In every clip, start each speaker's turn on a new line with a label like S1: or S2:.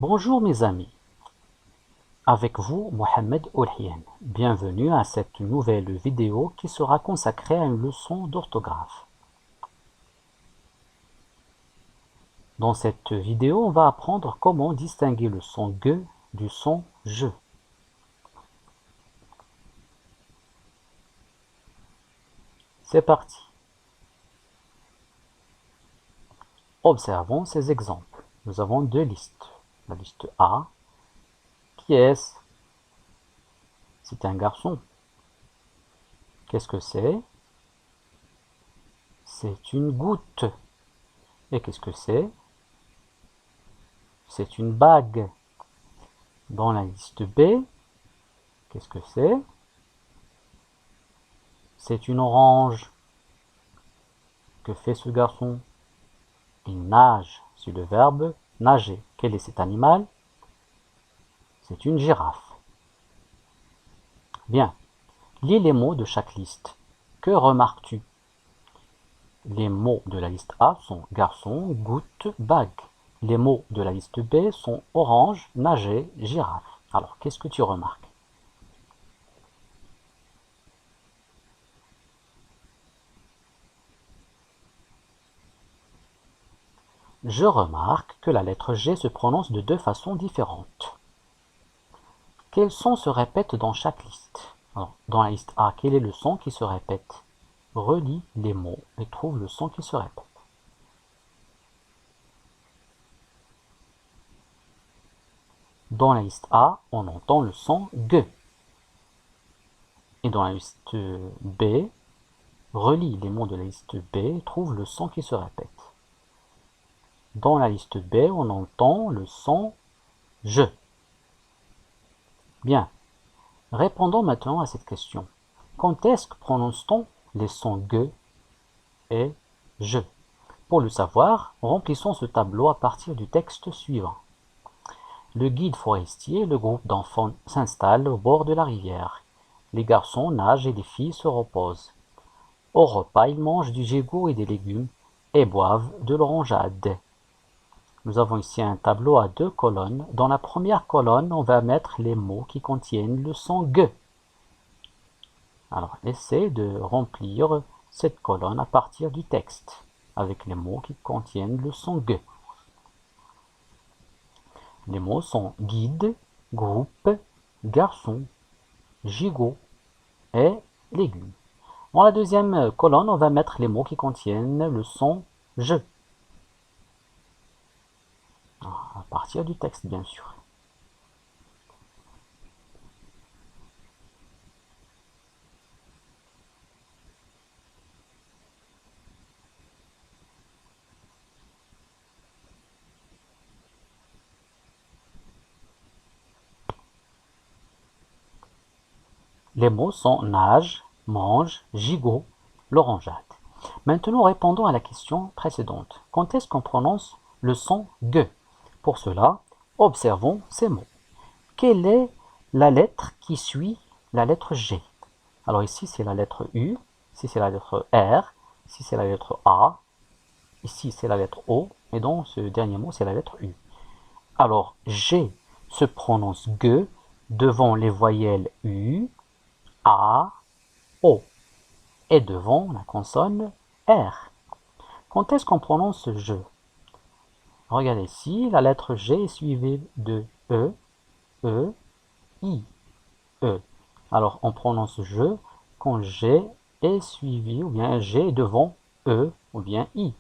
S1: Bonjour mes amis, avec vous Mohamed Oulhian. Bienvenue à cette nouvelle vidéo qui sera consacrée à une leçon d'orthographe. Dans cette vidéo, on va apprendre comment distinguer le son G du son je. C'est parti. Observons ces exemples. Nous avons deux listes. La liste A, qui est-ce? C'est un garçon. Qu'est-ce que c'est? C'est une goutte. Et qu'est-ce que c'est? C'est une bague. Dans la liste B, qu'est-ce que c'est? C'est une orange. Que fait ce garçon? Il nage. C'est le verbe nager. Quel est cet animal? C'est une girafe. Bien. Lis les mots de chaque liste. Que remarques-tu? Les mots de la liste A sont garçon, goutte, bague. Les mots de la liste B sont orange, nager, girafe. Alors, qu'est-ce que tu remarques? Je remarque que la lettre G se prononce de deux façons différentes. Quels sons se répètent dans chaque liste? Alors, dans la liste A, quel est le son qui se répète? Relis les mots et trouve le son qui se répète. Dans la liste A, on entend le son G. Et dans la liste B, relis les mots de la liste B et trouve le son qui se répète. Dans la liste B, on entend le son je. Bien. Répondons maintenant à cette question. Quand est-ce que prononce-t-on les sons G et je? Pour le savoir, remplissons ce tableau à partir du texte suivant. Le guide forestier et le groupe d'enfants s'installent au bord de la rivière. Les garçons nagent et les filles se reposent. Au repas, ils mangent du gigot et des légumes et boivent de l'orangeade. Nous avons ici un tableau à deux colonnes. Dans la première colonne, on va mettre les mots qui contiennent le son G. Alors, essaie de remplir cette colonne à partir du texte, avec les mots qui contiennent le son G. Les mots sont guide, groupe, garçon, gigot et légumes. Dans la deuxième colonne, on va mettre les mots qui contiennent le son je. À partir du texte, bien sûr. Les mots sont nage, mange, gigot, l'orangeade. Maintenant, répondons à la question précédente. Quand est-ce qu'on prononce le son G? Pour cela, observons ces mots. Quelle est la lettre qui suit la lettre G? Alors ici, c'est la lettre U, ici, c'est la lettre R, ici, c'est la lettre A, ici, c'est la lettre O, et dans ce dernier mot, c'est la lettre U. Alors, G se prononce G devant les voyelles U, A, O, et devant la consonne R. Quand est-ce qu'on prononce je? Regardez ici, la lettre G est suivie de E, I, E. Alors, on prononce je quand G est suivi, ou bien G est devant E, ou bien I.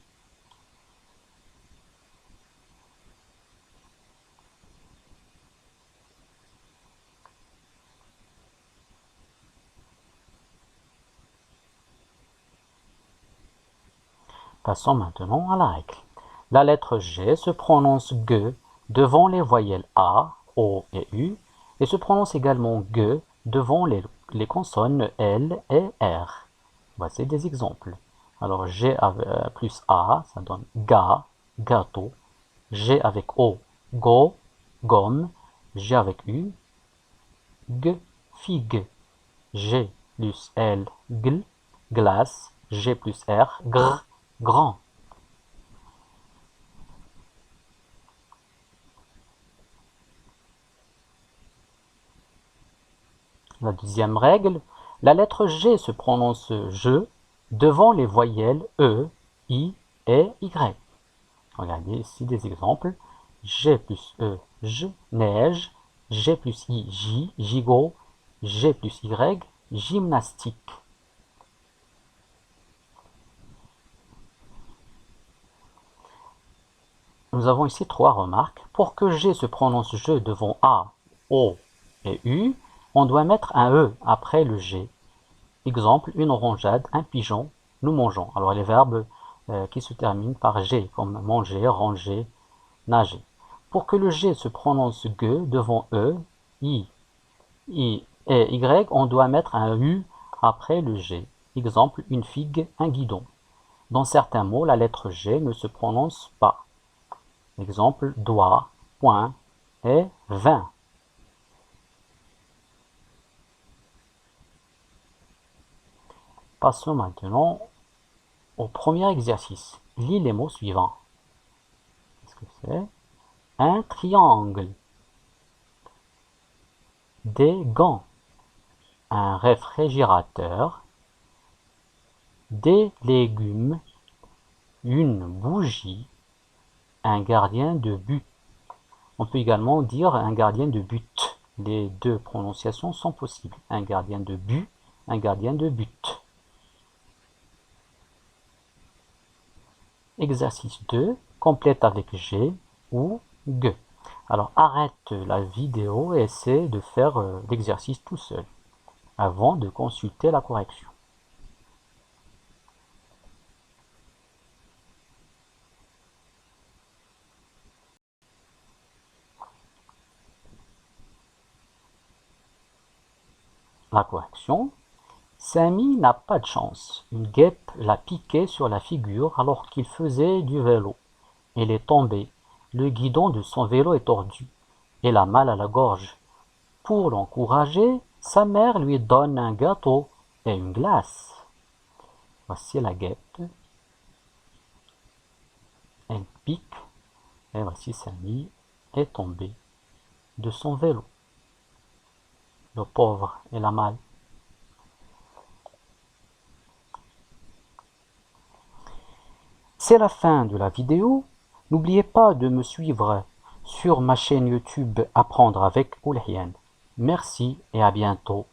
S1: Passons maintenant à la règle. La lettre G se prononce G devant les voyelles A, O et U, et se prononce également G devant les consonnes L et R. Voici des exemples. Alors G plus A, ça donne ga, gâteau. G avec O, go, gomme. G avec U, g, figue. G plus L, gl, glace. G plus R, gr, grand. La deuxième règle, la lettre G se prononce je devant les voyelles E, I et Y. Regardez ici des exemples. G plus E, je, neige. G plus I, J, gigot. G plus Y, gymnastique. Nous avons ici trois remarques. Pour que G se prononce je devant A, O et U, on doit mettre un E après le G. Exemple, une orangeade, un pigeon, nous mangeons. Alors les verbes qui se terminent par G, comme manger, ranger, nager. Pour que le G se prononce G devant E, I et Y, on doit mettre un U après le G. Exemple, une figue, un guidon. Dans certains mots, la lettre G ne se prononce pas. Exemple, doigt, point et vin. Passons maintenant au premier exercice. Lis les mots suivants. Qu'est-ce que c'est? Un triangle, des gants, un réfrigérateur, des légumes, une bougie, un gardien de but. On peut également dire un gardien de but. Les deux prononciations sont possibles. Un gardien de but, un gardien de but. Exercice 2, complète avec G ou G. Alors arrête la vidéo et essaie de faire l'exercice tout seul avant de consulter la correction. La correction. Samy n'a pas de chance. Une guêpe l'a piqué sur la figure alors qu'il faisait du vélo. Il est tombé. Le guidon de son vélo est tordu. Il a mal à la gorge. Pour l'encourager, sa mère lui donne un gâteau et une glace. Voici la guêpe. Elle pique. Et voici Samy est tombé de son vélo. Le pauvre, il a mal. C'est la fin de la vidéo. N'oubliez pas de me suivre sur ma chaîne YouTube Apprendre avec Oulhian. Merci et à bientôt.